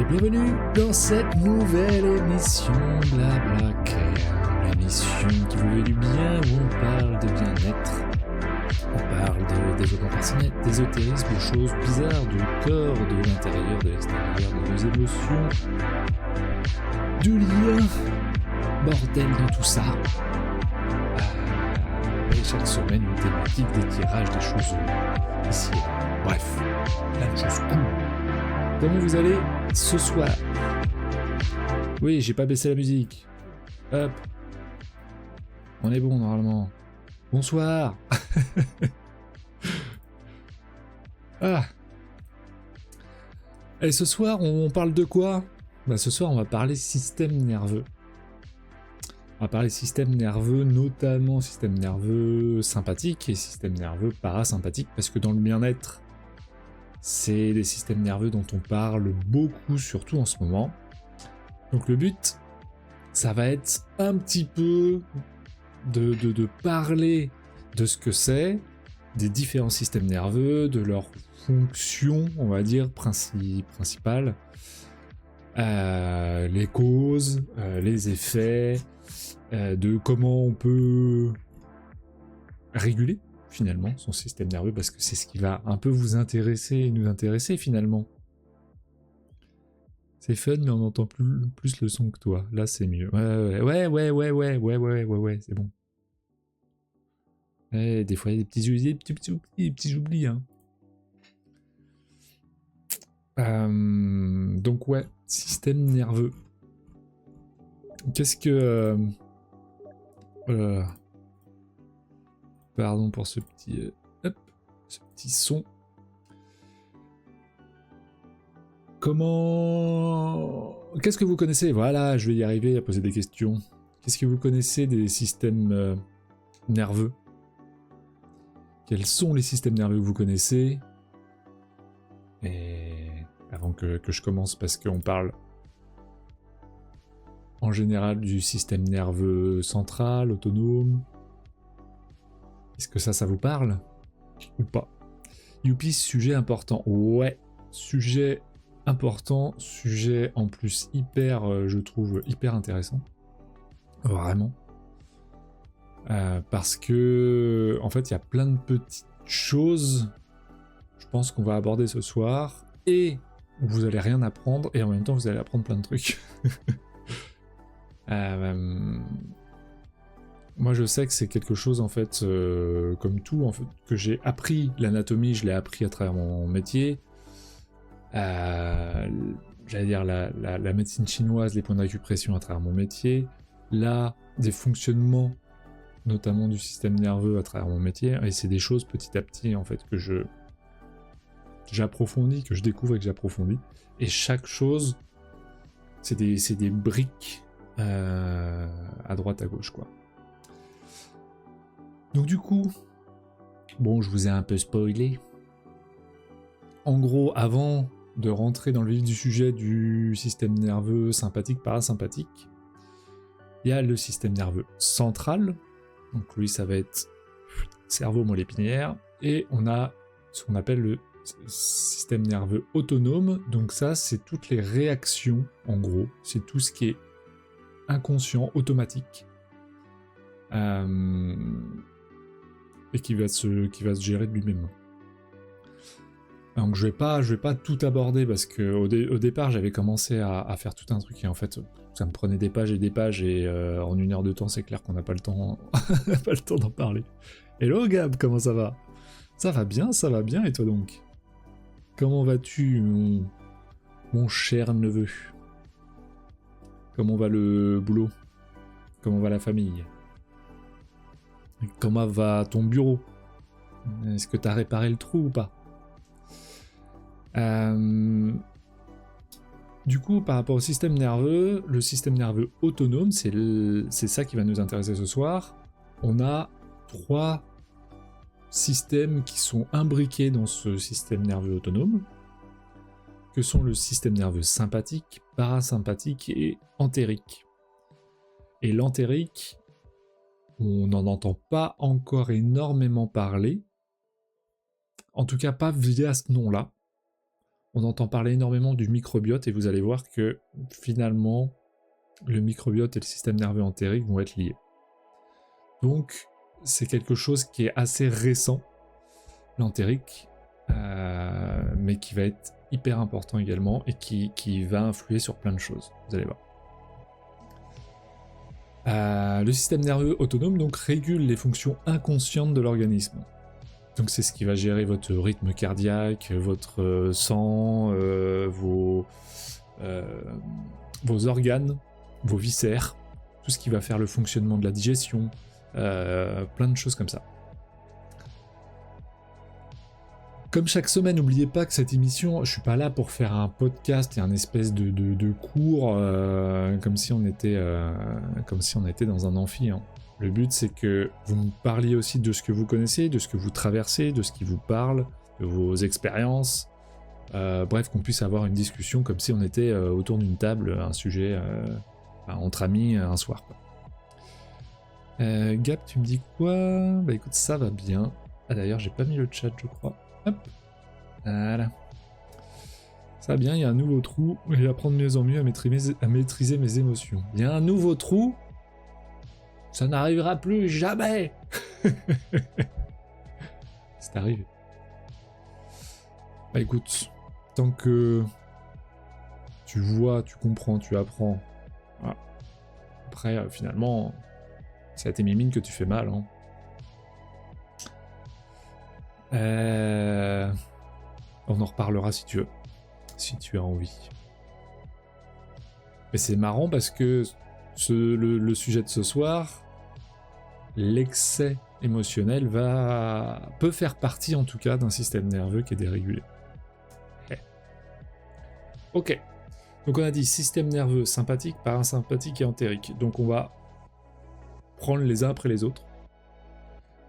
Et bienvenue dans cette nouvelle émission Blablacar, l'émission qui vous veut du bien, où on parle de bien-être, on parle de développement personnel, d'ésotérisme, de choses bizarres, du corps, de l'intérieur, de l'extérieur, de nos émotions, du lien, bordel dans tout ça. Et chaque semaine une thématique, des tirages, des choses ici et là. Bref, plein de choses cool. Comment vous allez ce soir? Oui, j'ai pas baissé la musique. Hop. On est bon normalement. Bonsoir. Ah. Et ce soir, on parle de quoi? Bah, ce soir, on va parler système nerveux. On va parler système nerveux, notamment système nerveux sympathique et système nerveux parasympathique, parce que dans le bien-être, c'est des systèmes nerveux dont on parle beaucoup, surtout en ce moment. Donc le but, ça va être un petit peu de parler de ce que c'est, des différents systèmes nerveux, de leurs fonctions, on va dire, principales, les causes, les effets, de comment on peut réguler finalement son système nerveux, parce que c'est ce qui va un peu vous intéresser et nous intéresser finalement. C'est fun, mais on entend plus le son que toi. Là c'est mieux. Ouais, c'est bon. Ouais, des fois il y a des petits oublis, hein. Donc ouais, système nerveux. Qu'est-ce que... Pardon pour ce petit son. Qu'est-ce que vous connaissez? Voilà, je vais y arriver à poser des questions. Qu'est-ce que vous connaissez des systèmes nerveux? Quels sont les systèmes nerveux que vous connaissez? Et avant que je commence, parce qu'on parle en général du système nerveux central, autonome. Est-ce que ça vous parle? Ou pas? Youpi, sujet important. Ouais, sujet important, sujet en plus hyper, je trouve, hyper intéressant. Vraiment. Parce que, en fait, il y a plein de petites choses, je pense qu'on va aborder ce soir, et vous allez rien apprendre, et en même temps, vous allez apprendre plein de trucs. Moi je sais que c'est quelque chose en fait, comme tout en fait, que j'ai appris. L'anatomie, je l'ai appris à travers mon métier. J'allais dire la médecine chinoise, les points d'acupression à travers mon métier. Là, des fonctionnements, notamment du système nerveux à travers mon métier. Et c'est des choses petit à petit en fait que j'approfondis, que je découvre et que j'approfondis. Et chaque chose, c'est des briques à droite à gauche quoi. Donc du coup, bon, je vous ai un peu spoilé. En gros, avant de rentrer dans le vif du sujet du système nerveux sympathique, parasympathique, il y a le système nerveux central. Donc lui, ça va être cerveau, moelle épinière. Et on a ce qu'on appelle le système nerveux autonome. Donc ça, c'est toutes les réactions, en gros. C'est tout ce qui est inconscient, automatique. Et qui va se gérer de lui-même. Donc je vais pas tout aborder parce que au départ j'avais commencé à faire tout un truc et en fait ça me prenait des pages et en 1 heure de temps c'est clair qu'on n'a pas le temps pas le temps d'en parler. Hello Gab, comment ça va? Ça va bien et toi donc? Comment vas-tu mon cher neveu? Comment va le boulot? Comment va la famille? Comment va ton bureau? Est-ce que t'as réparé le trou ou pas? Du coup, par rapport au système nerveux, le système nerveux autonome, c'est ça qui va nous intéresser ce soir. On a 3 systèmes qui sont imbriqués dans ce système nerveux autonome, que sont le système nerveux sympathique, parasympathique et entérique. Et l'entérique, on n'en entend pas encore énormément parler, en tout cas pas via ce nom-là. on entend parler énormément du microbiote et vous allez voir que finalement, le microbiote et le système nerveux entérique vont être liés. Donc, c'est quelque chose qui est assez récent, l'entérique, mais qui va être hyper important également et qui va influer sur plein de choses, vous allez voir. Le système nerveux autonome donc régule les fonctions inconscientes de l'organisme. Donc c'est ce qui va gérer votre rythme cardiaque, votre sang, vos organes, vos viscères, tout ce qui va faire le fonctionnement de la digestion, plein de choses comme ça. Comme chaque semaine, n'oubliez pas que cette émission, je suis pas là pour faire un podcast et un espèce de cours comme si on était dans un amphi. Hein. Le but, c'est que vous me parliez aussi de ce que vous connaissez, de ce que vous traversez, de ce qui vous parle, de vos expériences. Bref, qu'on puisse avoir une discussion comme si on était autour d'une table, un sujet entre amis un soir. Quoi. Gap, tu me dis quoi? Bah écoute, ça va bien. Ah d'ailleurs, j'ai pas mis le chat, je crois. Hop, voilà. Ça va bien, il y a un nouveau trou, et apprendre mieux en mieux à maîtriser mes émotions. Il y a un nouveau trou, ça n'arrivera plus jamais. C'est arrivé. Bah écoute, tant que tu vois, tu comprends, tu apprends, voilà. Après finalement, c'est à tes mimines que tu fais mal, hein. On en reparlera si tu veux, si tu as envie. Mais c'est marrant parce que le sujet de ce soir, l'excès émotionnel peut faire partie en tout cas d'un système nerveux qui est dérégulé. Ok. Donc on a dit système nerveux sympathique, parasympathique et entérique. Donc on va prendre les uns après les autres.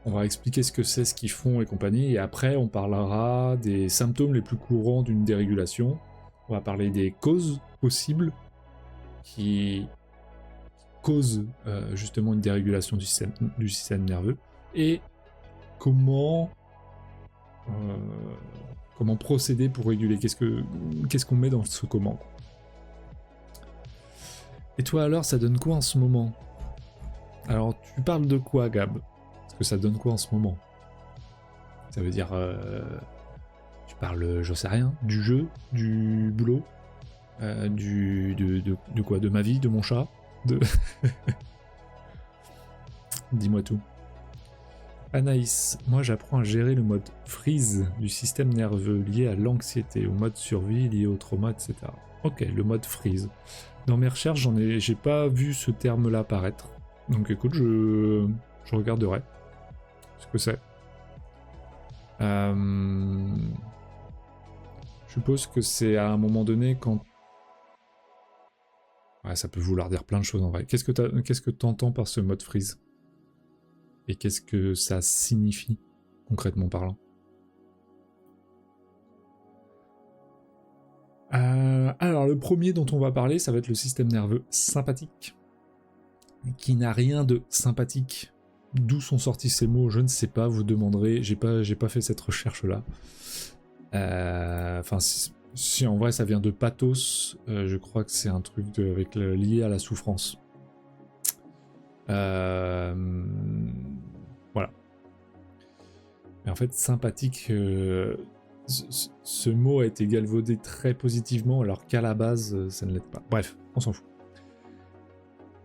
On va expliquer ce que c'est, ce qu'ils font et compagnie, et après on parlera des symptômes les plus courants d'une dérégulation. On va parler des causes possibles qui causent justement une dérégulation du système nerveux, et comment procéder pour réguler, qu'est-ce qu'on met dans ce comment. Et toi alors, ça donne quoi en ce moment? Alors tu parles de quoi, Gab? Que ça donne quoi en ce moment? Ça veut dire tu parles, j'en sais rien, du jeu, du boulot, de quoi? De ma vie, de mon chat, dis-moi tout. Anaïs, moi j'apprends à gérer le mode freeze du système nerveux lié à l'anxiété, au mode survie lié au trauma, etc. Ok, le mode freeze. Dans mes recherches, j'ai pas vu ce terme-là apparaître. Donc écoute, je regarderai ce que c'est. Je suppose que c'est à un moment donné quand... Ouais, ça peut vouloir dire plein de choses en vrai. Qu'est-ce que t'entends par ce mode freeze? Et qu'est-ce que ça signifie, concrètement parlant? Alors, le premier dont on va parler, ça va être le système nerveux sympathique, qui n'a rien de sympathique. D'où sont sortis ces mots, je ne sais pas, vous demanderez, j'ai pas fait cette recherche-là. Enfin, si en vrai ça vient de pathos, je crois que c'est un truc lié à la souffrance. Voilà. Mais en fait, sympathique, ce mot a été galvaudé très positivement, alors qu'à la base, ça ne l'est pas. Bref, on s'en fout.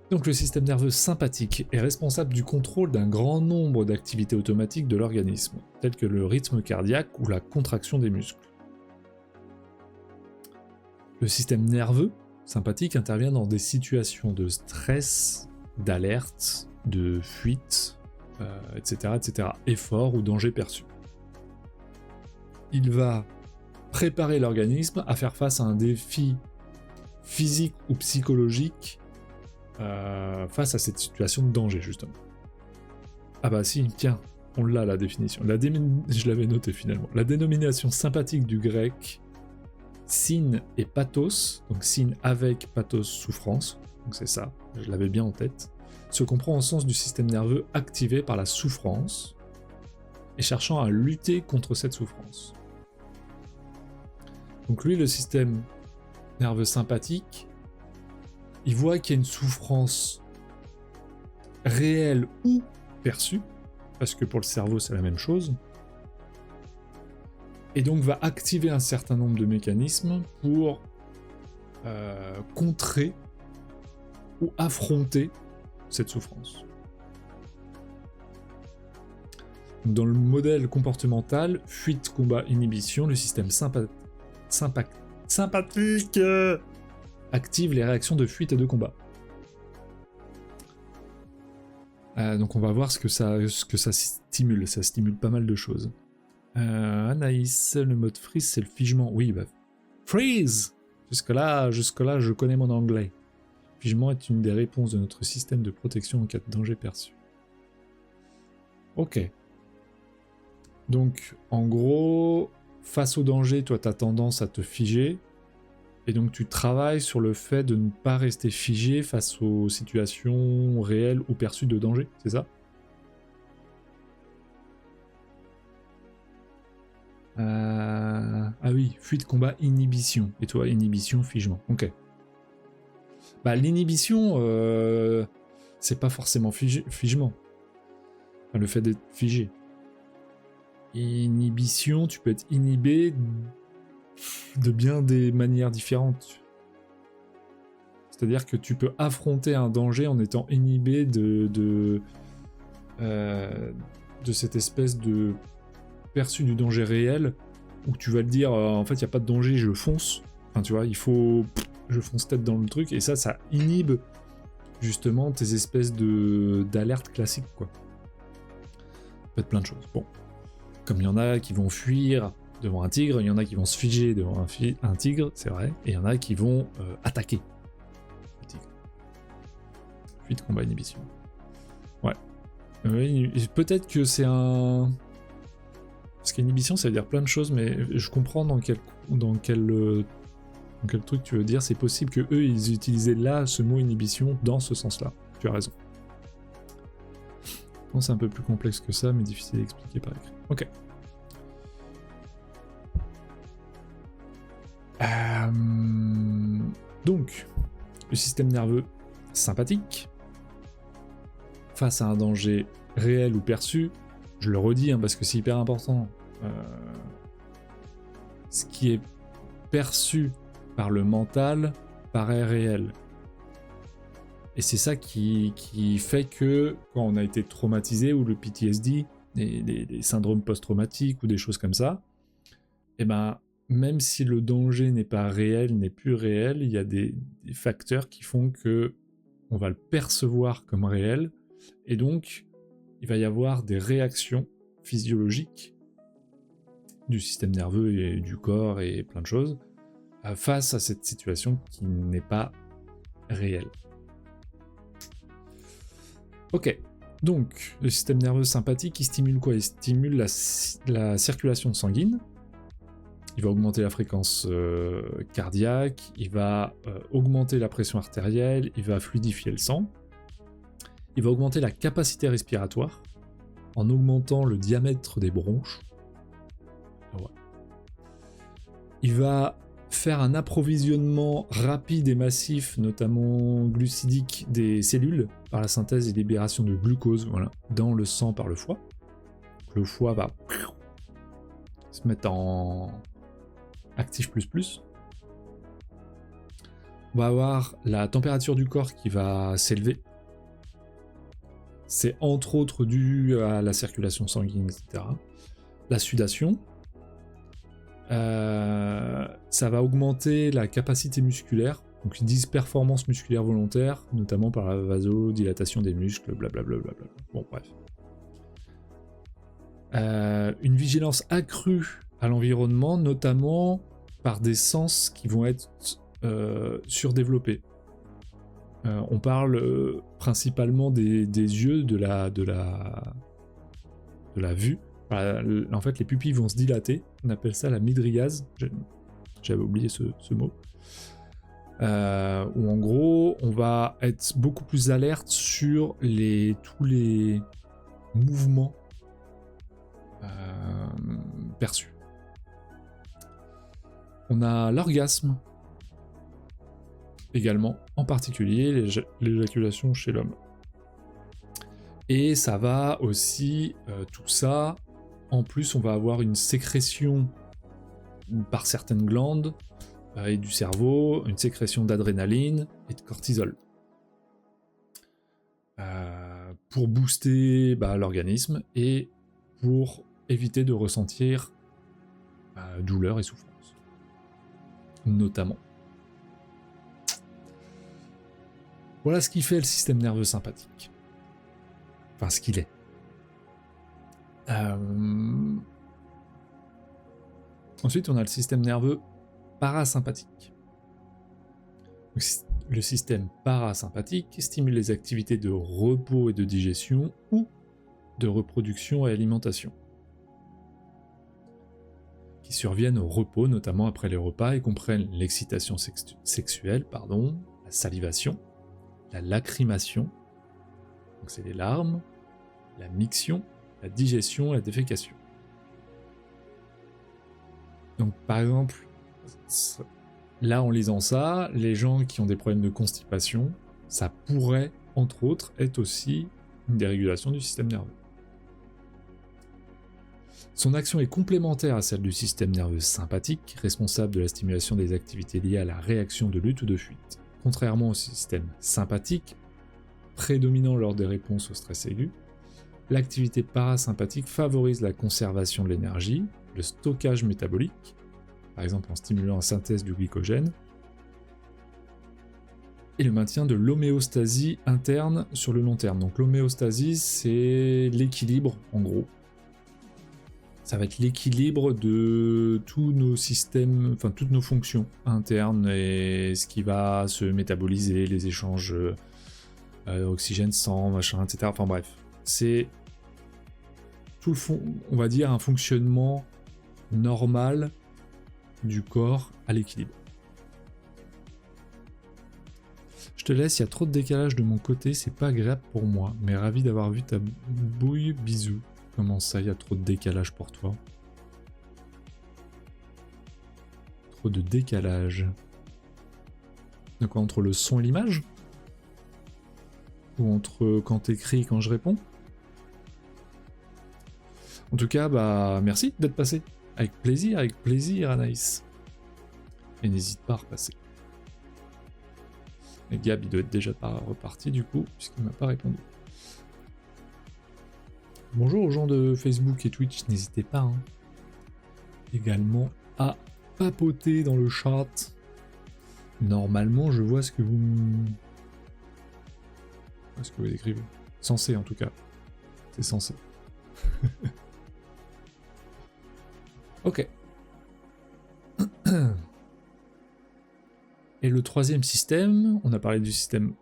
Donc le système nerveux sympathique est responsable du contrôle d'un grand nombre d'activités automatiques de l'organisme, telles que le rythme cardiaque ou la contraction des muscles. Le système nerveux sympathique intervient dans des situations de stress, d'alerte, de fuite, etc., etc., effort ou danger perçu. Il va préparer l'organisme à faire face à un défi physique ou psychologique face à cette situation de danger, justement. Ah bah si, tiens, on l'a la définition. Je l'avais noté finalement. La dénomination sympathique du grec syn et pathos, donc syn avec pathos souffrance, donc c'est ça, je l'avais bien en tête, se comprend au sens du système nerveux activé par la souffrance et cherchant à lutter contre cette souffrance. Donc lui, le système nerveux sympathique, il voit qu'il y a une souffrance réelle ou perçue, parce que pour le cerveau c'est la même chose, et donc va activer un certain nombre de mécanismes pour contrer ou affronter cette souffrance. Dans le modèle comportemental, fuite, combat, inhibition, le système sympathique active les réactions de fuite et de combat. Donc on va voir ce que ça stimule. Ça stimule pas mal de choses. Anaïs, le mode freeze, c'est le figement. Oui, bah freeze. Jusque-là, je connais mon anglais. Le figement est une des réponses de notre système de protection en cas de danger perçu. Ok. Donc, en gros, face au danger, toi, tu as tendance à te figer. Et donc, tu travailles sur le fait de ne pas rester figé face aux situations réelles ou perçues de danger, c'est ça ? Ah oui, fuite, combat, inhibition. Et toi, inhibition, figement. Ok. Bah, l'inhibition, c'est pas forcément figement. Enfin, le fait d'être figé. Inhibition, tu peux être inhibé de bien des manières différentes. C'est-à-dire que tu peux affronter un danger en étant inhibé de cette espèce de perçu du danger réel, où tu vas te dire en fait il n'y a pas de danger, je fonce. Enfin tu vois, je fonce tête dans le truc, et ça inhibe justement tes espèces d'alerte classiques, quoi. Ça peut être plein de choses. Bon. Comme il y en a qui vont fuir devant un tigre, il y en a qui vont se figer devant un tigre, c'est vrai, et il y en a qui vont attaquer le tigre. Fuite, combat, inhibition. Ouais. Peut-être que c'est un... Parce qu'inhibition, ça veut dire plein de choses, mais je comprends dans quel truc tu veux dire. C'est possible que eux, ils utilisaient là ce mot inhibition dans ce sens-là. Tu as raison. Bon, c'est un peu plus complexe que ça, mais difficile à expliquer par écrit. Ok. Donc, le système nerveux sympathique, face à un danger réel ou perçu, je le redis parce que c'est hyper important, ce qui est perçu par le mental paraît réel. Et c'est ça qui fait que quand on a été traumatisé, ou le PTSD, des syndromes post-traumatiques ou des choses comme ça, et ben même si le danger n'est pas réel, n'est plus réel, il y a des facteurs qui font que on va le percevoir comme réel, et donc il va y avoir des réactions physiologiques du système nerveux et du corps et plein de choses face à cette situation qui n'est pas réelle. Ok, donc le système nerveux sympathique, il stimule quoi ? Il stimule la circulation sanguine. Il va augmenter la fréquence cardiaque, il va augmenter la pression artérielle, il va fluidifier le sang, il va augmenter la capacité respiratoire en augmentant le diamètre des bronches. Ouais. Il va faire un approvisionnement rapide et massif, notamment glucidique, des cellules par la synthèse et libération de glucose, voilà, dans le sang par le foie. Le foie va se mettre en actif plus. On va avoir la température du corps qui va s'élever. C'est entre autres dû à la circulation sanguine, etc. La sudation. Ça va augmenter la capacité musculaire. Donc ils disent performance musculaire volontaire, notamment par la vasodilatation des muscles, blablabla. Bon, bref. Une vigilance accrue à l'environnement, notamment par des sens qui vont être surdéveloppés. On parle principalement des yeux, de la vue. En fait, les pupilles vont se dilater. On appelle ça la mydriase. J'avais oublié ce mot. Où en gros, on va être beaucoup plus alerte sur tous les mouvements perçus. On a l'orgasme, également, en particulier l'éjaculation chez l'homme. Et ça va aussi, tout ça, en plus on va avoir une sécrétion par certaines glandes et du cerveau, une sécrétion d'adrénaline et de cortisol. Pour booster l'organisme et pour éviter de ressentir douleur et souffrance, notamment. Voilà ce qui fait le système nerveux sympathique. Enfin, ce qu'il est. Ensuite, on a le système nerveux parasympathique. Le système parasympathique stimule les activités de repos et de digestion ou de reproduction et alimentation, qui surviennent au repos, notamment après les repas, et comprennent l'excitation sexuelle, la salivation, la lacrymation, donc c'est les larmes, la miction, la digestion et la défécation. Donc par exemple, là en lisant ça, les gens qui ont des problèmes de constipation, ça pourrait, entre autres, être aussi une dérégulation du système nerveux. Son action est complémentaire à celle du système nerveux sympathique, responsable de la stimulation des activités liées à la réaction de lutte ou de fuite. Contrairement au système sympathique, prédominant lors des réponses au stress aigu, l'activité parasympathique favorise la conservation de l'énergie, le stockage métabolique, par exemple en stimulant la synthèse du glycogène, et le maintien de l'homéostasie interne sur le long terme. Donc l'homéostasie, c'est l'équilibre, en gros. Ça va être l'équilibre de tous nos systèmes, enfin toutes nos fonctions internes et ce qui va se métaboliser, les échanges oxygène, sang, machin, etc. Enfin bref, c'est tout le fond, on va dire un fonctionnement normal du corps à l'équilibre. Je te laisse, il y a trop de décalage de mon côté, c'est pas agréable pour moi, mais ravi d'avoir vu ta bouille, bisous. Comment ça, il y a trop de décalage pour toi? Trop de décalage. De quoi, entre le son et l'image? Ou entre quand t'écris et quand je réponds? En tout cas, merci d'être passé. Avec plaisir Anaïs. Et n'hésite pas à repasser. Et Gab, il doit être déjà reparti du coup, puisqu'il m'a pas répondu. Bonjour aux gens de Facebook et Twitch, n'hésitez pas également à papoter dans le chat. Normalement, je vois ce que vous écrivez. Censé en tout cas. C'est censé. Ok. Et le troisième système, on a parlé du système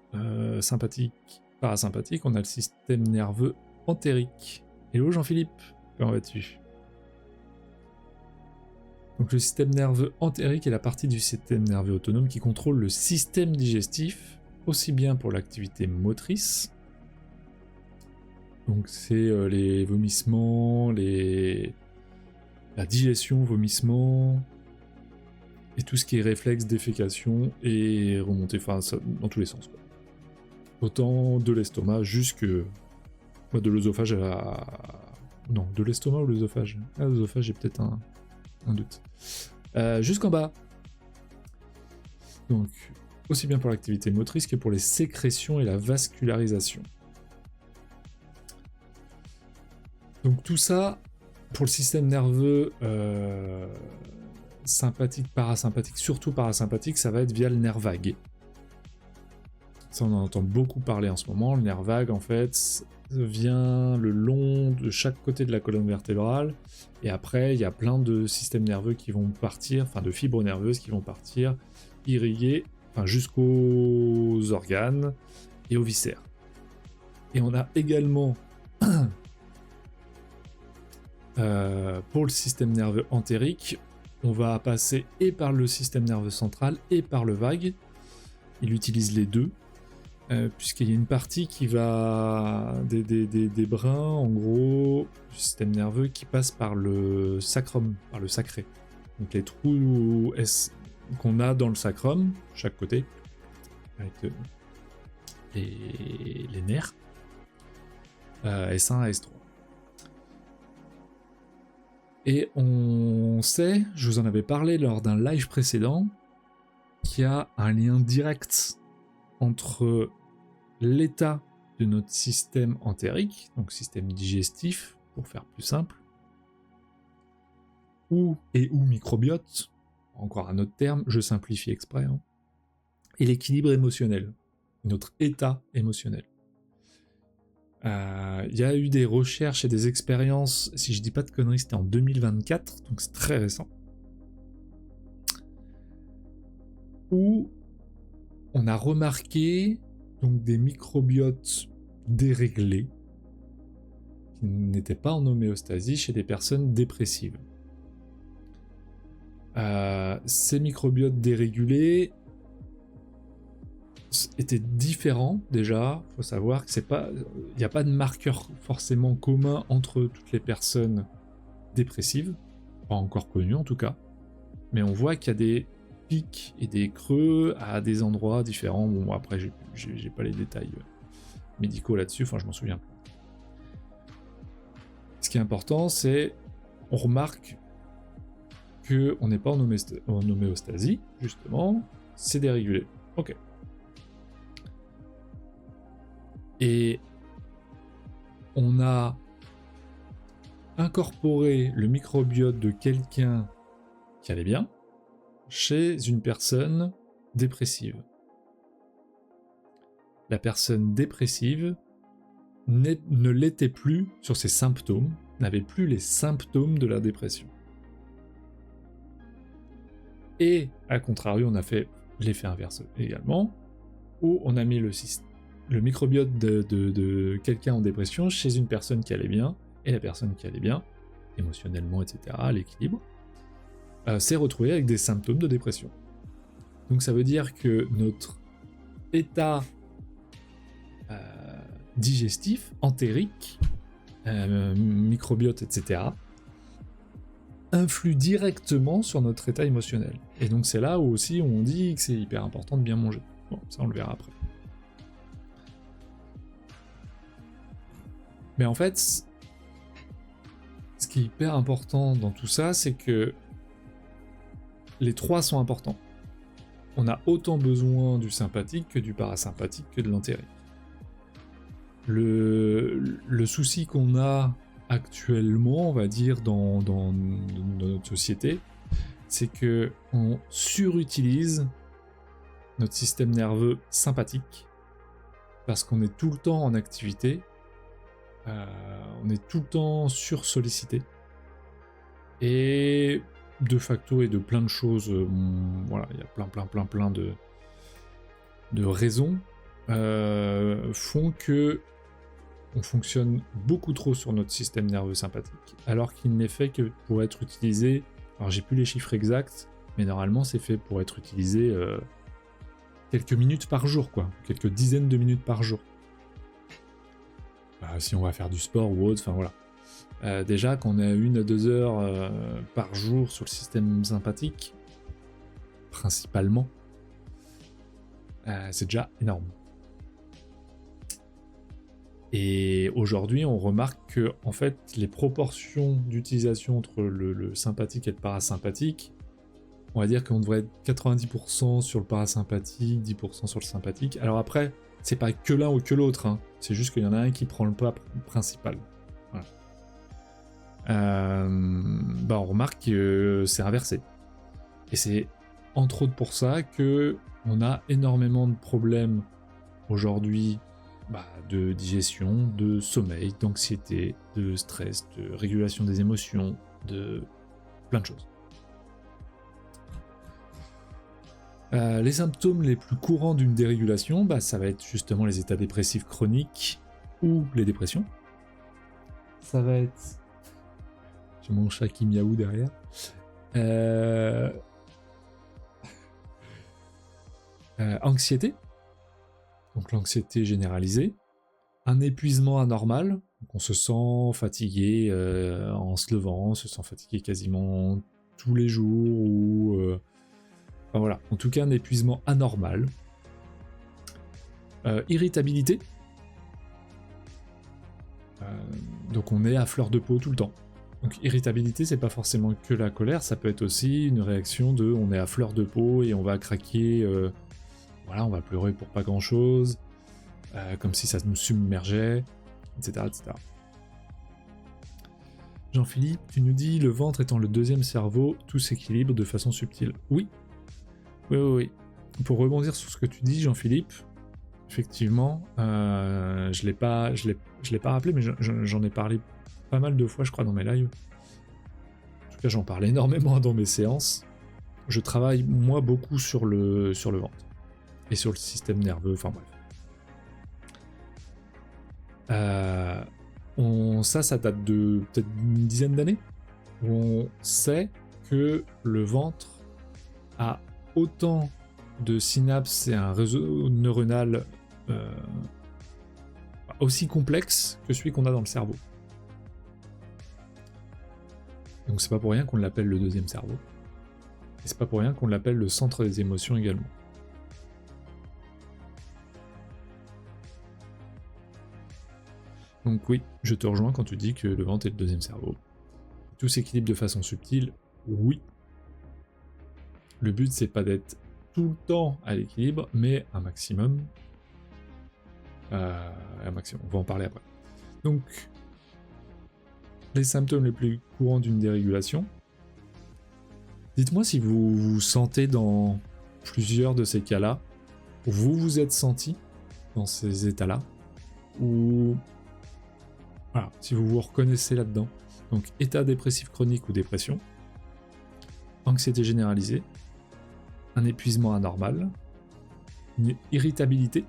sympathique, parasympathique, on a le système nerveux entérique. Hello Jean-Philippe, comment vas-tu? Donc le système nerveux entérique est la partie du système nerveux autonome qui contrôle le système digestif, aussi bien pour l'activité motrice, donc c'est les vomissements, la digestion, vomissement, et tout ce qui est réflexe, défécation et remontée, enfin ça, dans tous les sens, quoi. Autant de l'estomac jusque de l'œsophage à... Non, de l'estomac ou l'œsophage? L'œsophage, j'ai peut-être un doute. Jusqu'en bas. Donc, aussi bien pour l'activité motrice que pour les sécrétions et la vascularisation. Donc tout ça, pour le système nerveux sympathique, parasympathique, surtout parasympathique, ça va être via le nerf vague. Ça, on en entend beaucoup parler en ce moment. Le nerf vague, en fait, vient le long de chaque côté de la colonne vertébrale, et après, il y a plein de systèmes nerveux qui vont partir, enfin de fibres nerveuses qui vont partir, irriguer, enfin jusqu'aux organes et aux viscères. Et on a également, pour le système nerveux entérique, on va passer et par le système nerveux central et par le vague. Il utilise les deux. Puisqu'il y a une partie qui va des brins en gros du système nerveux qui passe par le sacrum, par le sacré. donc les trous qu'on a dans le sacrum, chaque côté, avec les nerfs, S1 et S3. Et on sait, je vous en avais parlé lors d'un live précédent, qu'il y a un lien direct entre l'état de notre système entérique, donc système digestif, pour faire plus simple, ou microbiote, encore un autre terme, je simplifie exprès, hein, et l'équilibre émotionnel, notre état émotionnel. Il y a eu des recherches et des expériences, si je dis pas de conneries, c'était en 2024, donc c'est très récent, où on a remarqué donc des microbiotes déréglés qui n'étaient pas en homéostasie chez des personnes dépressives. Ces microbiotes dérégulés étaient différents déjà. Il faut savoir que il n'y a pas de marqueur forcément commun entre toutes les personnes dépressives, pas encore connues en tout cas, mais on voit qu'il y a des pics et des creux à des endroits différents. Bon, après j'ai pas les détails médicaux là-dessus, enfin je m'en souviens plus. Ce qui est important, c'est on remarque qu'on n'est pas en homéostasie, justement, c'est dérégulé. Ok. Et on a incorporé le microbiote de quelqu'un qui allait bien chez une personne dépressive. La personne dépressive ne l'était plus sur ses symptômes, n'avait plus les symptômes de la dépression. Et, à contrario, on a fait l'effet inverse également, où on a mis le microbiote de quelqu'un en dépression chez une personne qui allait bien, et la personne qui allait bien, émotionnellement, etc., l'équilibre, s'est retrouvée avec des symptômes de dépression. Donc ça veut dire que notre état digestif, entérique, microbiote, etc., influe directement sur notre état émotionnel. Et donc c'est là où aussi on dit que c'est hyper important de bien manger. Bon, ça on le verra après. Mais en fait, ce qui est hyper important dans tout ça, c'est que les trois sont importants. On a autant besoin du sympathique que du parasympathique que de l'entérique. Le souci qu'on a actuellement, on va dire, dans notre société, c'est que on surutilise notre système nerveux sympathique parce qu'on est tout le temps en activité, on est tout le temps sursollicité, et de facto et de plein de choses, voilà, il y a plein de raisons font que on fonctionne beaucoup trop sur notre système nerveux sympathique, alors qu'il n'est fait que pour être utilisé, alors j'ai plus les chiffres exacts, mais normalement c'est fait pour être utilisé quelques minutes par jour, quoi, quelques dizaines de minutes par jour. Si on va faire du sport ou autre, enfin voilà. Déjà qu'on a 1 à 2 heures par jour sur le système sympathique, principalement, c'est déjà énorme. Et aujourd'hui, on remarque que en fait, les proportions d'utilisation entre le sympathique et le parasympathique, on va dire qu'on devrait être 90% sur le parasympathique, 10% sur le sympathique. Alors après, c'est pas que l'un ou que l'autre, hein. C'est juste qu'il y en a un qui prend le pas principal. Voilà. On remarque que c'est inversé. Et c'est entre autres pour ça que on a énormément de problèmes aujourd'hui, de digestion, de sommeil, d'anxiété, de stress, de régulation des émotions, de plein de choses. Les symptômes les plus courants d'une dérégulation, ça va être justement les états dépressifs chroniques ou les dépressions. Ça va être... J'ai mon chat qui miaou derrière. Anxiété, donc l'anxiété généralisée, un épuisement anormal, donc on se sent fatigué en se levant, on se sent fatigué quasiment tous les jours ou enfin, voilà, en tout cas un épuisement anormal. Irritabilité. Donc on est à fleur de peau tout le temps. Donc irritabilité, c'est pas forcément que la colère, ça peut être aussi une réaction de on est à fleur de peau et on va craquer, voilà, on va pleurer pour pas grand chose, comme si ça nous submergeait, etc. etc. Jean-Philippe, tu nous dis le ventre étant le deuxième cerveau, tout s'équilibre de façon subtile. Oui. Oui. Pour rebondir sur ce que tu dis, Jean-Philippe, effectivement, je l'ai pas rappelé, mais j'en ai parlé pas mal de fois, je crois, dans mes lives. En tout cas, j'en parle énormément dans mes séances. Je travaille, moi, beaucoup sur le ventre. Et sur le système nerveux, enfin bref. Ça date de peut-être une dizaine d'années, où on sait que le ventre a autant de synapses et un réseau neuronal aussi complexe que celui qu'on a dans le cerveau. Donc c'est pas pour rien qu'on l'appelle le deuxième cerveau. Et c'est pas pour rien qu'on l'appelle le centre des émotions également. Donc oui, je te rejoins quand tu dis que le ventre est le deuxième cerveau. Tout s'équilibre de façon subtile, oui. Le but c'est pas d'être tout le temps à l'équilibre, mais un maximum. On va en parler après. Donc, les symptômes les plus courants d'une dérégulation. Dites-moi si vous vous sentez dans plusieurs de ces cas-là, où vous vous êtes senti dans ces états-là, ou voilà, si vous vous reconnaissez là-dedans. Donc, état dépressif chronique ou dépression, anxiété généralisée, un épuisement anormal, une irritabilité,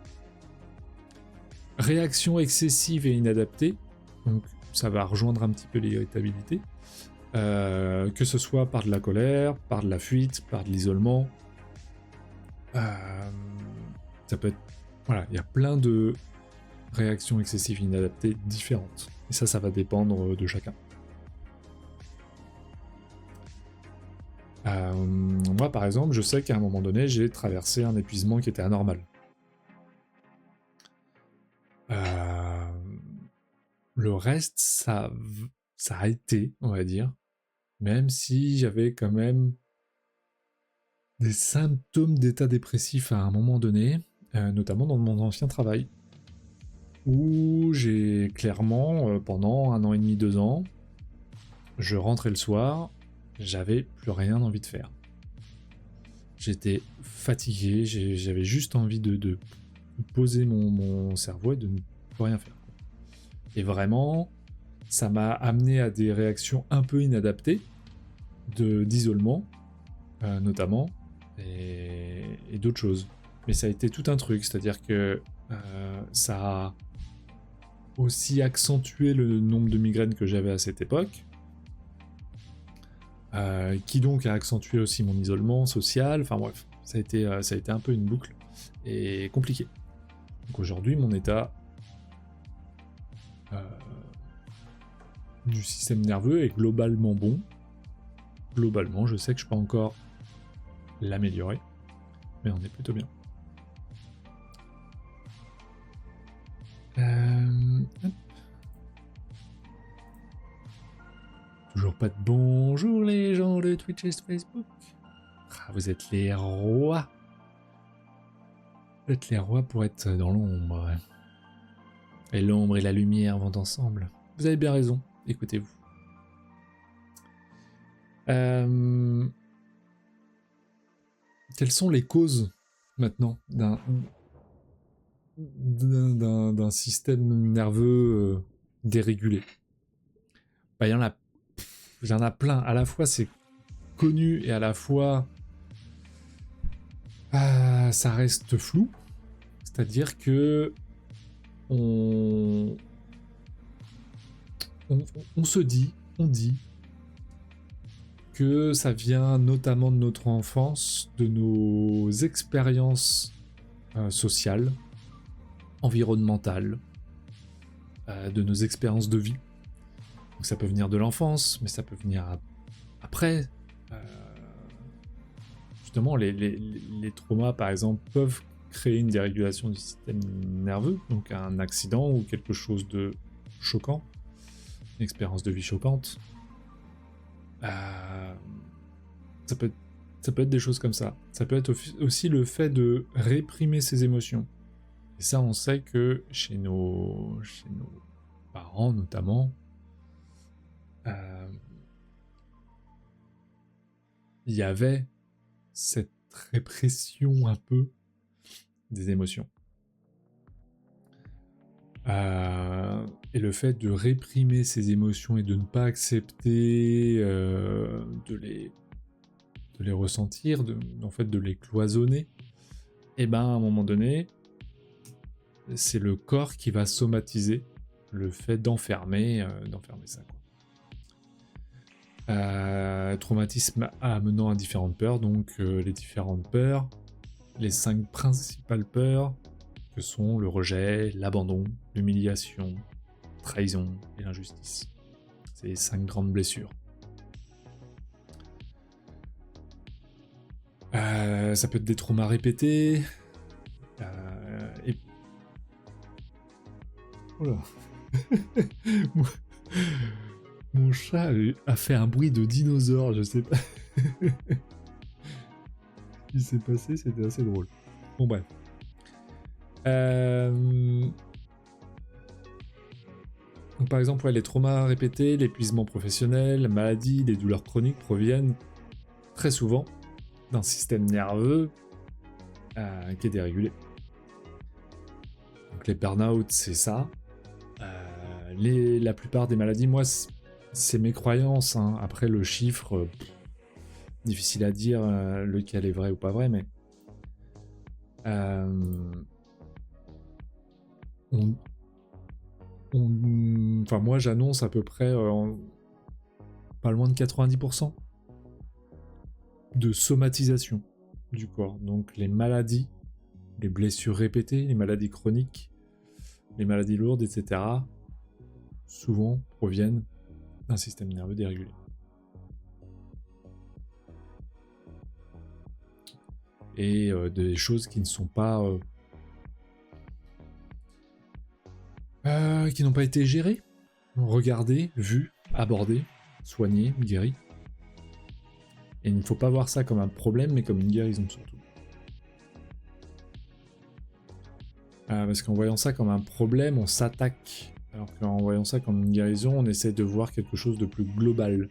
réaction excessive et inadaptée, donc ça va rejoindre un petit peu l'irritabilité, que ce soit par de la colère, par de la fuite, par de l'isolement. Ça peut être... Voilà, il y a plein de réactions excessives et inadaptées différentes. Et ça va dépendre de chacun. Moi, par exemple, je sais qu'à un moment donné, j'ai traversé un épuisement qui était anormal. Le reste, ça a été, on va dire, même si j'avais quand même des symptômes d'état dépressif à un moment donné, notamment dans mon ancien travail, où j'ai clairement, pendant 1 an et demi, 2 ans, je rentrais le soir, j'avais plus rien envie de faire. J'étais fatigué, j'avais juste envie de poser mon cerveau et de ne plus rien faire. Et vraiment, ça m'a amené à des réactions un peu inadaptées, d'isolement, notamment, et d'autres choses. Mais ça a été tout un truc, c'est-à-dire que ça a aussi accentué le nombre de migraines que j'avais à cette époque, qui donc a accentué aussi mon isolement social, enfin bref, ça a été un peu une boucle, et compliqué. Donc aujourd'hui, mon état du système nerveux est globalement bon. Globalement, je sais que je peux encore l'améliorer, mais on est plutôt bien. Toujours pas de bonjour les gens de Twitch et Facebook. Ah, vous êtes les rois. Vous êtes les rois pour être dans l'ombre. Et l'ombre et la lumière vont ensemble. Vous avez bien raison, écoutez-vous. Quelles sont les causes maintenant d'un système nerveux dérégulé? Il y en a plein. À la fois c'est connu et à la fois ça reste flou. C'est-à-dire que on dit que ça vient notamment de notre enfance, de nos expériences sociales, environnementales, de nos expériences de vie. Donc ça peut venir de l'enfance, mais ça peut venir après, Justement, les traumas, par exemple, peuvent créer une dérégulation du système nerveux, donc un accident ou quelque chose de choquant, une expérience de vie choquante. Ça peut être des choses comme ça. Ça peut être aussi le fait de réprimer ses émotions. Et ça, on sait que chez nos parents, notamment, il y avait cette répression un peu des émotions. Et le fait de réprimer ses émotions et de ne pas accepter de les ressentir, en fait de les cloisonner, et ben à un moment donné, c'est le corps qui va somatiser le fait d'enfermer ça, quoi. Traumatisme amenant à différentes peurs, donc les différentes peurs, les 5 principales peurs que sont le rejet, l'abandon, l'humiliation, la trahison et l'injustice. C'est les 5 grandes blessures. Ça peut être des traumas répétés. Et... Oh là. Mon chat a fait un bruit de dinosaure, je sais pas. Ce qui s'est passé, c'était assez drôle. Bon bref. Donc, par exemple, les traumas répétés, l'épuisement professionnel, la maladie, les douleurs chroniques proviennent très souvent d'un système nerveux qui est dérégulé. Donc les burn-out, c'est ça. La plupart des maladies, moi, c'est mes croyances. Hein. Après, le chiffre, difficile à dire lequel est vrai ou pas vrai, mais enfin, moi, j'annonce à peu près pas loin de 90% de somatisation du corps. Donc les maladies, les blessures répétées, les maladies chroniques, les maladies lourdes, etc., souvent proviennent d'un système nerveux dérégulé. Et des choses qui ne sont pas... qui n'ont pas été gérées, regardées, vues, abordées, soignées, guéries. Et il ne faut pas voir ça comme un problème, mais comme une guérison surtout. Parce qu'en voyant ça comme un problème, on s'attaque. Alors qu'en voyant ça comme une guérison, on essaie de voir quelque chose de plus global.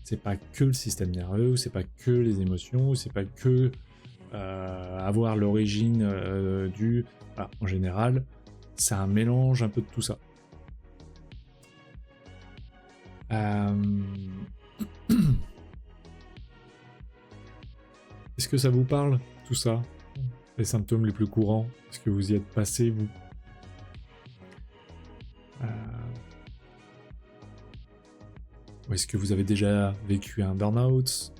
C'est pas que le système nerveux, c'est pas que les émotions, c'est pas que avoir l'origine du... Voilà, en général, c'est un mélange un peu de tout ça. Est-ce que ça vous parle, tout ça? Les symptômes les plus courants? Est-ce que vous y êtes passé, vous? Ou est-ce que vous avez déjà vécu un burn-out?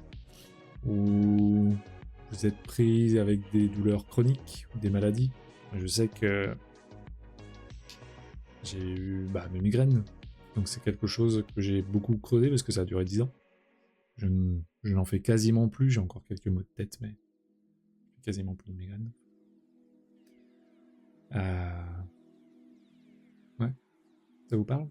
Ou vous êtes pris avec des douleurs chroniques ou des maladies? Je sais que j'ai eu mes migraines, donc c'est quelque chose que j'ai beaucoup creusé parce que ça a duré 10 ans. Je n'en fais quasiment plus, j'ai encore quelques maux de tête, mais quasiment plus de migraines. Ouais, ça vous parle?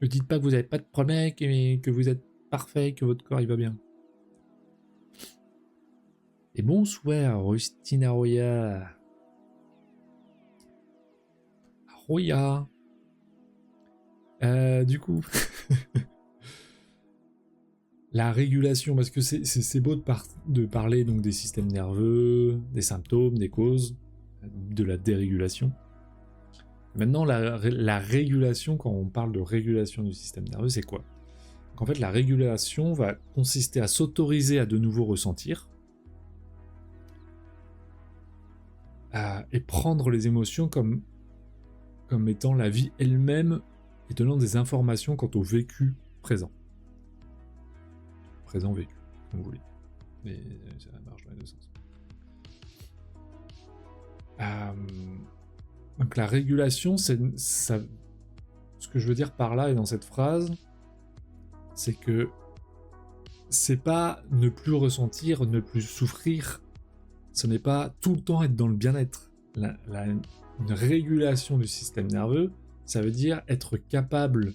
Ne dites pas que vous n'avez pas de problème, que vous êtes parfait, que votre corps il va bien. Et bonsoir, Rustina Roya. Roya. Du coup, la régulation, parce que c'est beau de parler donc des systèmes nerveux, des symptômes, des causes, de la dérégulation. Maintenant, la régulation, quand on parle de régulation du système nerveux, c'est quoi? Donc, en fait, la régulation va consister à s'autoriser à de nouveau ressentir et prendre les émotions comme étant la vie elle-même et donnant des informations quant au vécu présent. Présent vécu, comme vous voulez. Mais ça marche dans les deux sens. Donc la régulation, c'est ça. Ce que je veux dire par là et dans cette phrase, c'est que c'est pas ne plus ressentir, ne plus souffrir, ce n'est pas tout le temps être dans le bien-être. Une régulation du système nerveux, ça veut dire être capable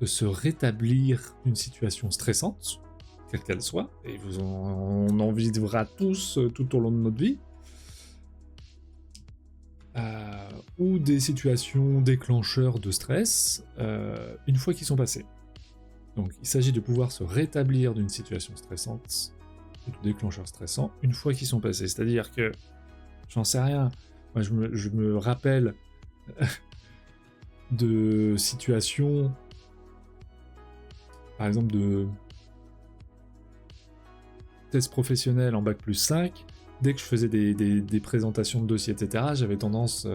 de se rétablir d'une situation stressante, quelle qu'elle soit, et on en vivra tous tout au long de notre vie, ou des situations déclencheurs de stress, une fois qu'ils sont passés. Donc il s'agit de pouvoir se rétablir d'une situation stressante, de déclencheurs stressants, une fois qu'ils sont passés. C'est-à-dire que, j'en sais rien, moi je me rappelle de situations, par exemple de tests professionnels en bac plus 5, dès que je faisais des présentations de dossiers, etc., j'avais tendance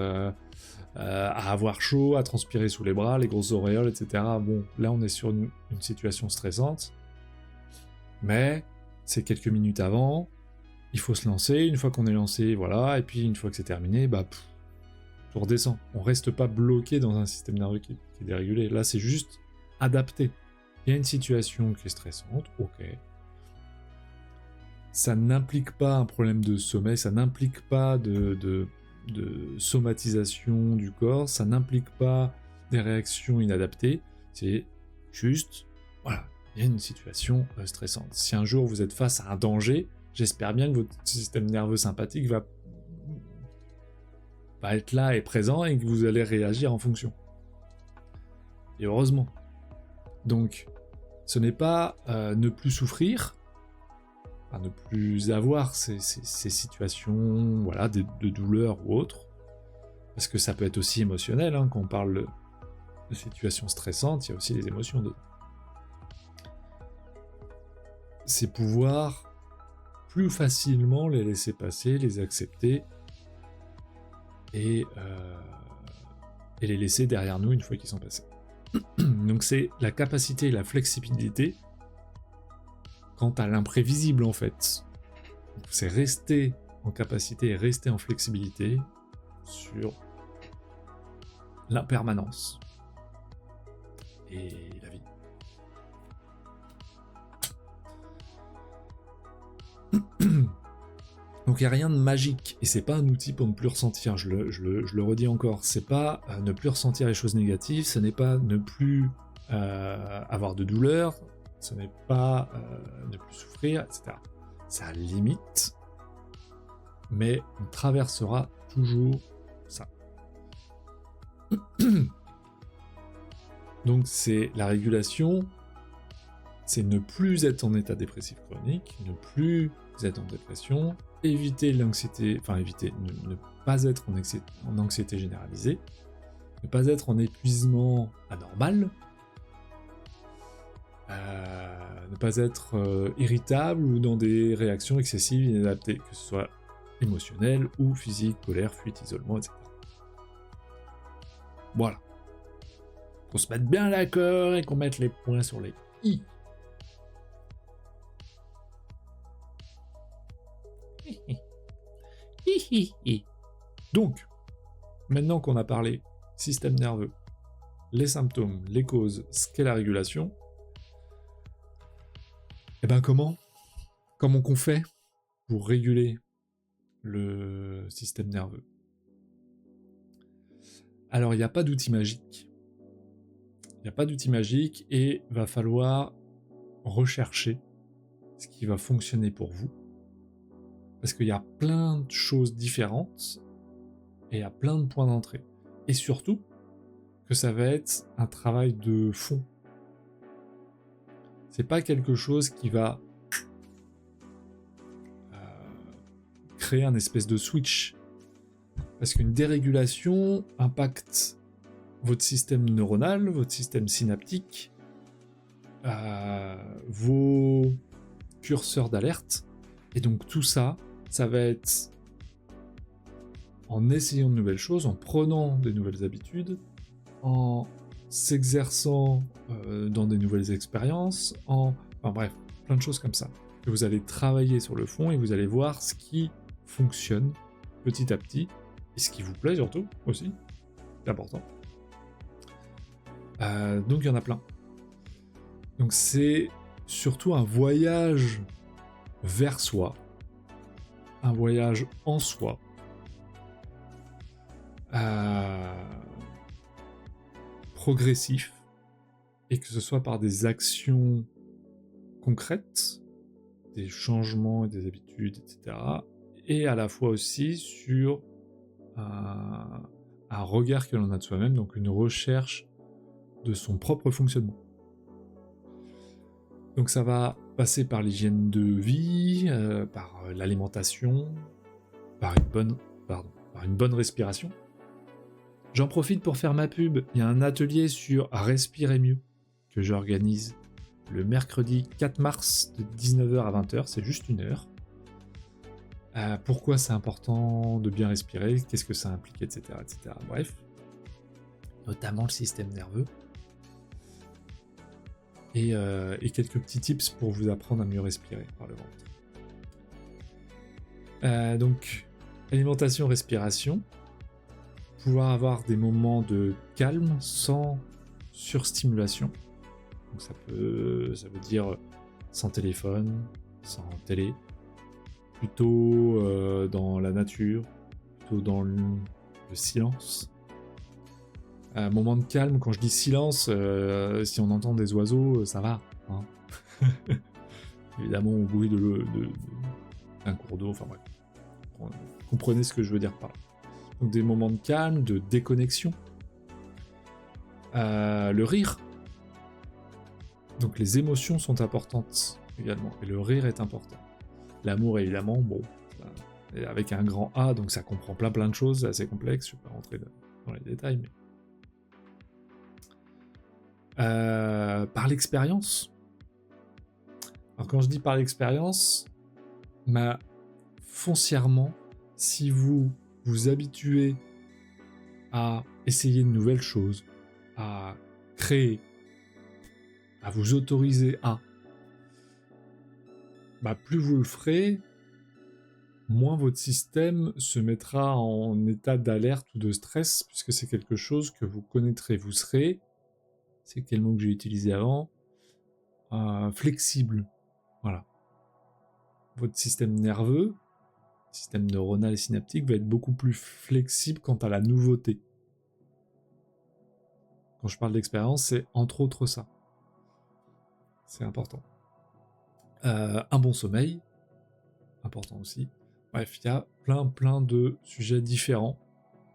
à avoir chaud, à transpirer sous les bras, les grosses auréoles, etc. Bon, là on est sur une situation stressante, mais c'est quelques minutes avant, il faut se lancer, une fois qu'on est lancé, voilà, et puis une fois que c'est terminé, tout redescend. On reste pas bloqué dans un système nerveux qui est dérégulé. Là c'est juste adapté. Il y a une situation qui est stressante, ok. Ça n'implique pas un problème de sommeil, ça n'implique pas de somatisation du corps, ça n'implique pas des réactions inadaptées, c'est juste, voilà, il y a une situation stressante. Si un jour vous êtes face à un danger, j'espère bien que votre système nerveux sympathique va être là et présent et que vous allez réagir en fonction. Et heureusement. Donc, ce n'est pas ne plus souffrir, ne plus avoir ces situations, voilà, de douleur ou autre, parce que ça peut être aussi émotionnel, hein, quand on parle de situations stressantes, il y a aussi les émotions dedans. C'est pouvoir plus facilement les laisser passer, les accepter, et les laisser derrière nous une fois qu'ils sont passés. Donc c'est la capacité et la flexibilité quant à l'imprévisible en fait. Donc, c'est rester en capacité et rester en flexibilité sur l'impermanence et la vie. Donc il n'y a rien de magique, et c'est pas un outil pour ne plus ressentir, je le redis encore, c'est pas ne plus ressentir les choses négatives, ce n'est pas ne plus avoir de douleur, ce n'est pas ne plus souffrir, etc. Ça limite, mais on traversera toujours ça. Donc c'est la régulation, c'est ne plus être en état dépressif chronique, ne plus être en dépression, éviter l'anxiété, enfin éviter, ne pas être en anxiété généralisée, ne pas être en épuisement anormal, ne pas être irritable ou dans des réactions excessives, inadaptées, que ce soit émotionnelles ou physiques, colère, fuite, isolement, etc. Voilà. Qu'on se mette bien d'accord et qu'on mette les points sur les i. Donc, maintenant qu'on a parlé système nerveux, les symptômes, les causes, ce qu'est la régulation, et ben comment qu'on fait pour réguler le système nerveux? Alors, il n'y a pas d'outil magique. Il n'y a pas d'outil magique et va falloir rechercher ce qui va fonctionner pour vous. Parce qu'il y a plein de choses différentes et il y a plein de points d'entrée. Et surtout, que ça va être un travail de fond. C'est pas quelque chose qui va créer un espèce de switch. Parce qu'une dérégulation impacte votre système neuronal, votre système synaptique, vos curseurs d'alerte. Et donc tout ça, ça va être en essayant de nouvelles choses, en prenant de nouvelles habitudes, en s'exerçant dans des nouvelles expériences, enfin bref, plein de choses comme ça. Et vous allez travailler sur le fond et vous allez voir ce qui fonctionne petit à petit, et ce qui vous plaît surtout aussi, c'est important. Donc il y en a plein. Donc c'est surtout un voyage vers soi, un voyage en soi, progressif, et que ce soit par des actions concrètes, des changements et des habitudes, etc. Et à la fois aussi sur un regard que l'on a de soi-même, donc une recherche de son propre fonctionnement. Donc ça va passer par l'hygiène de vie, par l'alimentation, par une bonne respiration. J'en profite pour faire ma pub, il y a un atelier sur respirer mieux que j'organise le mercredi 4 mars de 19h à 20h, c'est juste 1 heure. Pourquoi c'est important de bien respirer, qu'est-ce que ça implique, etc. etc. Bref, notamment le système nerveux. Et quelques petits tips pour vous apprendre à mieux respirer par le ventre. Donc, alimentation, respiration. Pouvoir avoir des moments de calme sans surstimulation. Donc ça veut dire sans téléphone, sans télé, plutôt dans la nature, plutôt dans le silence. Moment de calme, quand je dis silence, si on entend des oiseaux, ça va. Hein. Évidemment, au bruit d'un cours d'eau, enfin bref. Comprenez ce que je veux dire par là. Donc des moments de calme, de déconnexion. Le rire. Donc les émotions sont importantes également, et le rire est important. L'amour, évidemment, bon, avec un grand A, donc ça comprend plein de choses, c'est assez complexe, je ne vais pas rentrer dans les détails, mais... par l'expérience. Alors quand je dis par l'expérience, foncièrement, si vous vous habituez à essayer de nouvelles choses, à créer, à vous autoriser à, plus vous le ferez, moins votre système se mettra en état d'alerte ou de stress, puisque c'est quelque chose que vous connaîtrez. Vous serez, c'est quel mot que j'ai utilisé avant, flexible. Voilà. Votre système nerveux, système neuronal et synaptique, va être beaucoup plus flexible quant à la nouveauté. Quand je parle d'expérience, c'est entre autres ça. C'est important. Un bon sommeil, important aussi. Bref, il y a plein de sujets différents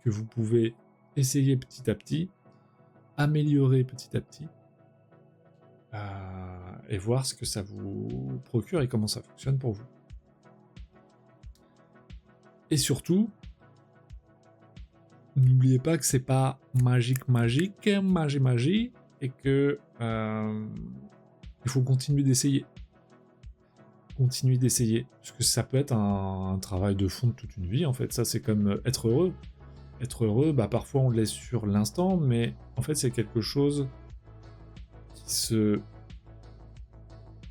que vous pouvez essayer petit à petit, améliorer petit à petit, et voir ce que ça vous procure et comment ça fonctionne pour vous. Et surtout, n'oubliez pas que c'est pas magie, et que il faut continuer d'essayer. Parce que ça peut être un travail de fond de toute une vie, en fait. Ça, c'est comme être heureux. Être heureux, parfois on le laisse sur l'instant, mais en fait, c'est quelque chose qui se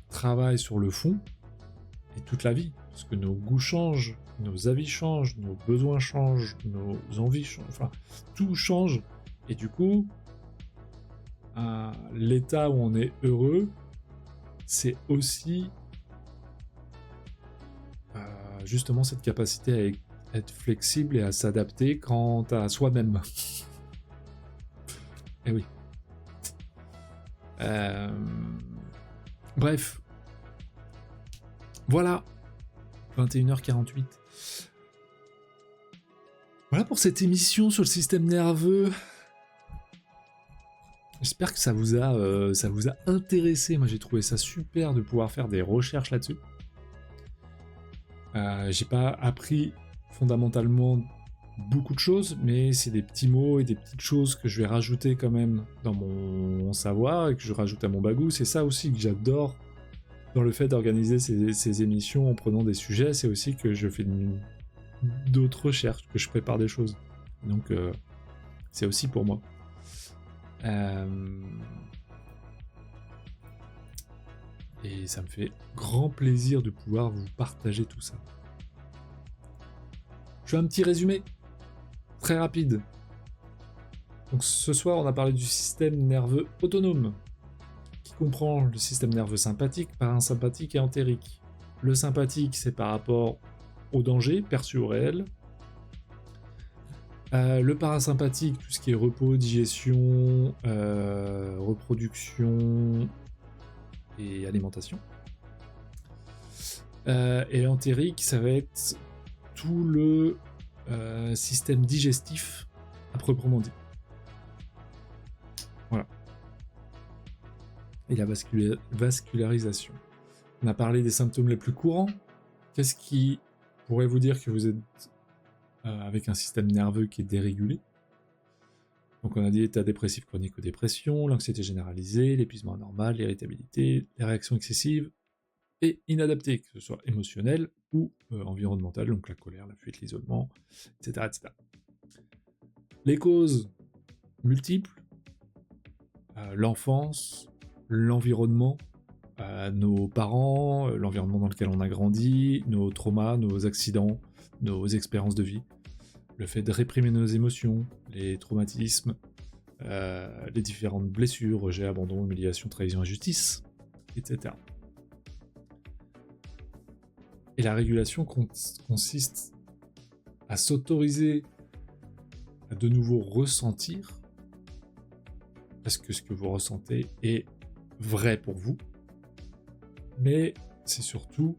travaille sur le fond et toute la vie. Parce que nos goûts changent, nos avis changent, nos besoins changent, nos envies changent, enfin, tout change. Et du coup, l'état où on est heureux, c'est aussi justement cette capacité à être flexible et à s'adapter quant à soi-même. Et oui. Bref. Voilà. 21h48. Voilà pour cette émission sur le système nerveux. J'espère que ça vous a intéressé. Moi, j'ai trouvé ça super de pouvoir faire des recherches là-dessus. J'ai pas appris fondamentalement beaucoup de choses, mais c'est des petits mots et des petites choses que je vais rajouter quand même dans mon savoir et que je rajoute à mon bagou. C'est ça aussi que j'adore dans le fait d'organiser ces émissions en prenant des sujets, c'est aussi que je fais d'autres recherches, que je prépare des choses. Donc c'est aussi pour moi. Et ça me fait grand plaisir de pouvoir vous partager tout ça. Je fais un petit résumé, très rapide. Donc ce soir, on a parlé du système nerveux autonome, qui comprend le système nerveux sympathique, parasympathique et entérique. Le sympathique, c'est par rapport au danger perçu au réel. Le parasympathique, tout ce qui est repos, digestion, reproduction et alimentation. Et l'entérique, ça va être tout le système digestif à proprement dit. Voilà. Et la vascularisation. On a parlé des symptômes les plus courants. Qu'est-ce qui pourrait vous dire que vous êtes avec un système nerveux qui est dérégulé? Donc on a dit état dépressif chronique ou dépression, l'anxiété généralisée, l'épuisement anormal, l'irritabilité, les réactions excessives et inadaptées, que ce soit émotionnelles ou environnementales, donc la colère, la fuite, l'isolement, etc., etc. Les causes multiples, l'enfance, l'environnement, nos parents, l'environnement dans lequel on a grandi, nos traumas, nos accidents, nos expériences de vie, le fait de réprimer nos émotions, les traumatismes, les différentes blessures, rejet, abandon, humiliation, trahison, injustice, etc. Et la régulation consiste à s'autoriser à de nouveau ressentir, parce que ce que vous ressentez est vrai pour vous, mais c'est surtout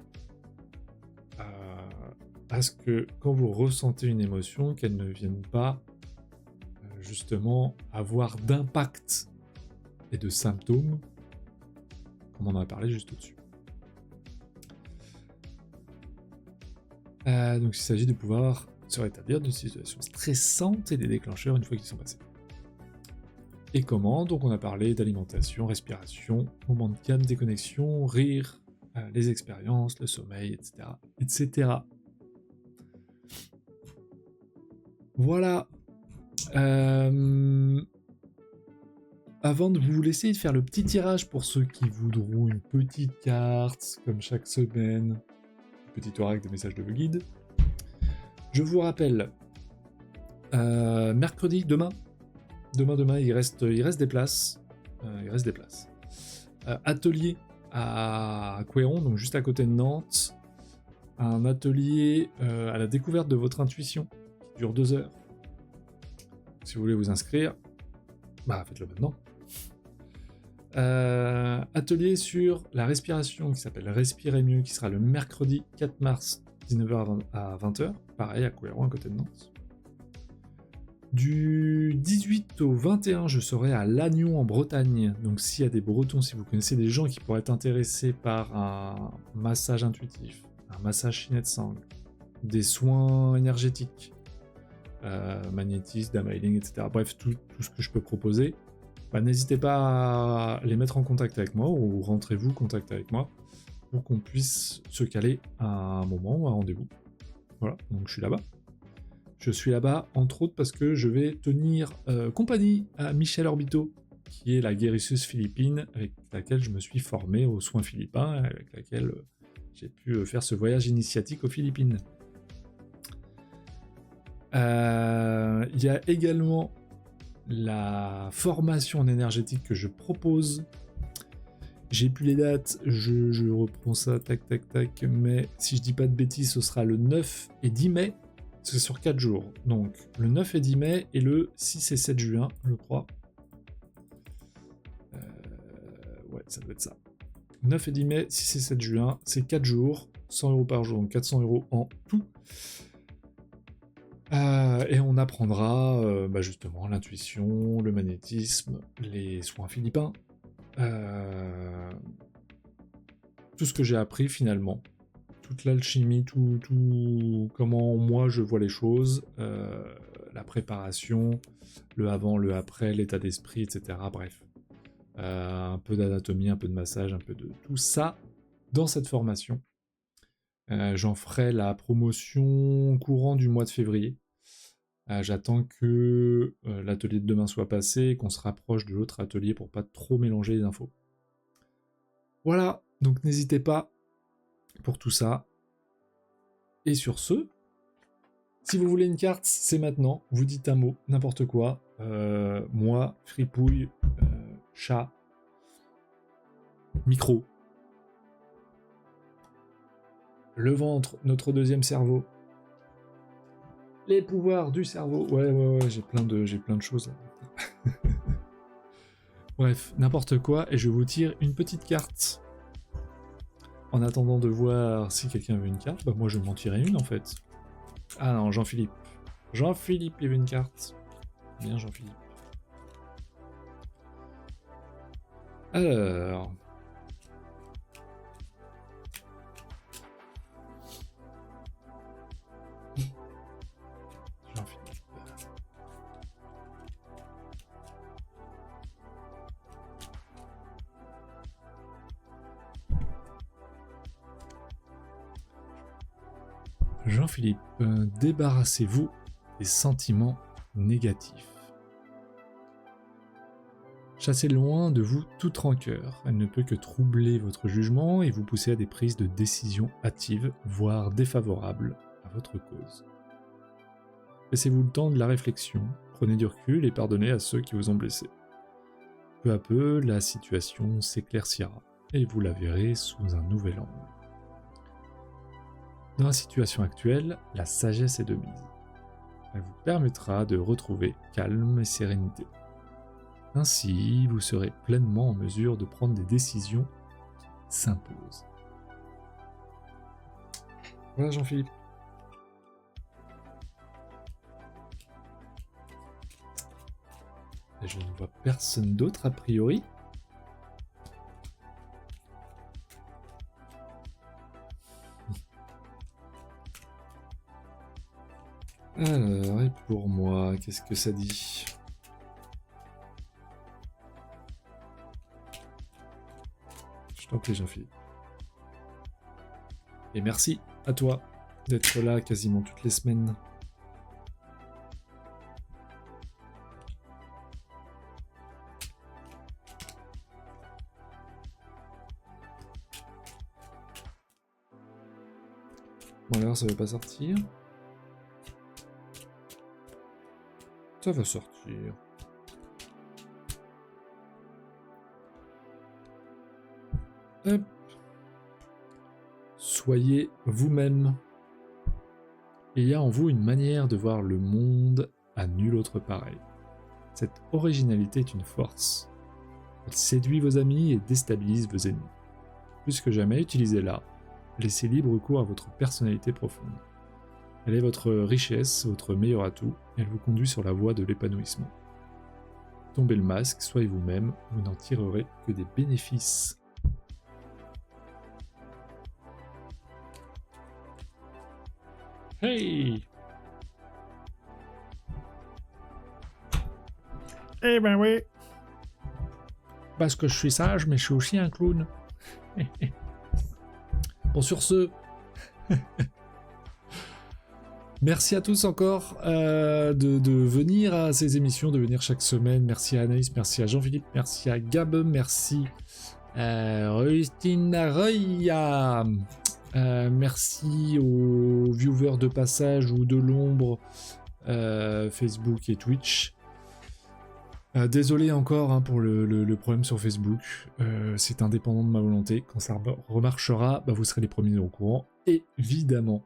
à ce que quand vous ressentez une émotion, qu'elle ne vienne pas justement avoir d'impact et de symptômes, comme on en a parlé juste au-dessus. Donc il s'agit de pouvoir se rétablir d'une situation stressante et des déclencheurs une fois qu'ils sont passés. Et comment? Donc on a parlé d'alimentation, respiration, moment de calme, déconnexion, rire, les expériences, le sommeil, etc. etc. Voilà. Avant de vous laisser faire le petit tirage pour ceux qui voudront une petite carte, comme chaque semaine, petit oracle de messages de vos guides, je vous rappelle, mercredi, demain, il reste des places. Atelier à Couéron, donc juste à côté de Nantes. Un atelier à la découverte de votre intuition, qui dure 2 heures. Si vous voulez vous inscrire, faites-le maintenant. Atelier sur la respiration qui s'appelle Respirer mieux, qui sera le mercredi 4 mars, 19h à 20h, pareil à Couéron, à côté de Nantes. Du 18 au 21, je serai à Lannion en Bretagne. Donc s'il y a des Bretons, si vous connaissez des gens qui pourraient être intéressés par un massage intuitif, un massage chinet de sangle, des soins énergétiques, magnétisme, damailing, etc. Bref, tout ce que je peux proposer, n'hésitez pas à les mettre en contact avec moi ou rentrez-vous en contact avec moi pour qu'on puisse se caler à un moment ou un rendez-vous. Voilà, donc je suis là-bas. Je suis là-bas, entre autres, parce que je vais tenir compagnie à Michel Orbito, qui est la guérisseuse philippine avec laquelle je me suis formé aux soins philippins, avec laquelle j'ai pu faire ce voyage initiatique aux Philippines. Il y a également la formation en énergétique que je propose. J'ai plus les dates, je reprends ça, tac, mais si je dis pas de bêtises, ce sera le 9 et 10 mai, c'est sur 4 jours. Donc, le 9 et 10 mai et le 6 et 7 juin, je crois. Ouais, ça doit être ça. 9 et 10 mai, 6 et 7 juin, c'est 4 jours, 100 € par jour, donc 400 € en tout. Et on apprendra justement l'intuition, le magnétisme, les soins philippins, tout ce que j'ai appris finalement, toute l'alchimie, tout comment moi je vois les choses, la préparation, le avant, le après, l'état d'esprit, etc. Bref, un peu d'anatomie, un peu de massage, un peu de tout ça dans cette formation. J'en ferai la promotion courant du mois de février. J'attends que l'atelier de demain soit passé et qu'on se rapproche de l'autre atelier pour pas trop mélanger les infos. Voilà, donc n'hésitez pas pour tout ça. Et sur ce, si vous voulez une carte, c'est maintenant. Vous dites un mot, n'importe quoi. Moi, fripouille, chat, Micro. Le ventre, notre deuxième cerveau. Les pouvoirs du cerveau. Ouais, j'ai plein de choses là. Bref, n'importe quoi, et je vous tire une petite carte. En attendant de voir si quelqu'un veut une carte, bah moi je vais m'en tirer une en fait. Ah non, Jean-Philippe. Jean-Philippe, il veut une carte. Bien Jean-Philippe. Alors... Jean-Philippe. Jean-Philippe, débarrassez-vous des sentiments négatifs. Chassez loin de vous toute rancœur, elle ne peut que troubler votre jugement et vous pousser à des prises de décision hâtives, voire défavorables à votre cause. Laissez-vous le temps de la réflexion, prenez du recul et pardonnez à ceux qui vous ont blessé. Peu à peu, la situation s'éclaircira et vous la verrez sous un nouvel angle. Dans la situation actuelle, la sagesse est de mise. Elle vous permettra de retrouver calme et sérénité. Ainsi, vous serez pleinement en mesure de prendre des décisions qui s'imposent. Voilà Jean-Philippe. Et je ne vois personne d'autre a priori. Alors, et pour moi, qu'est-ce que ça dit ? Je t'en prie, Jean-Philippe. Et merci à toi d'être là quasiment toutes les semaines. Bon alors, ça va pas sortir. Ça va sortir. Hop. Soyez vous-même. Il y a en vous une manière de voir le monde à nul autre pareil. Cette originalité est une force. Elle séduit vos amis et déstabilise vos ennemis. Plus que jamais, utilisez-la. Laissez libre cours à votre personnalité profonde. Elle est votre richesse, votre meilleur atout, et elle vous conduit sur la voie de l'épanouissement. Tombez le masque, soyez vous-même, vous n'en tirerez que des bénéfices. Hey! Eh ben oui! Parce que je suis sage, mais je suis aussi un clown. Bon, sur ce... Merci à tous encore de venir à ces émissions, de venir chaque semaine. Merci à Anaïs, merci à Jean-Philippe, merci à Gab, merci à Rustina Roya. Merci aux viewers de passage ou de l'ombre Facebook et Twitch. Désolé encore pour le problème sur Facebook. C'est indépendant de ma volonté. Quand ça remarchera, vous serez les premiers au courant, évidemment.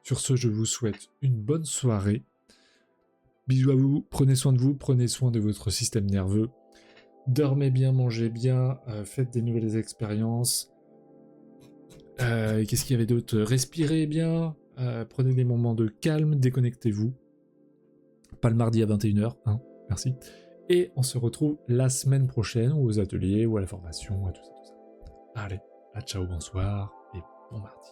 Sur ce, je vous souhaite une bonne soirée. Bisous à vous, prenez soin de vous, prenez soin de votre système nerveux. Dormez bien, mangez bien, faites des nouvelles expériences. Qu'est-ce qu'il y avait d'autre ? Respirez bien, prenez des moments de calme, déconnectez-vous. Pas le mardi à 21h, hein, merci. Et on se retrouve la semaine prochaine, ou aux ateliers, ou à la formation, à tout ça. Allez, à ciao, bonsoir, et bon mardi.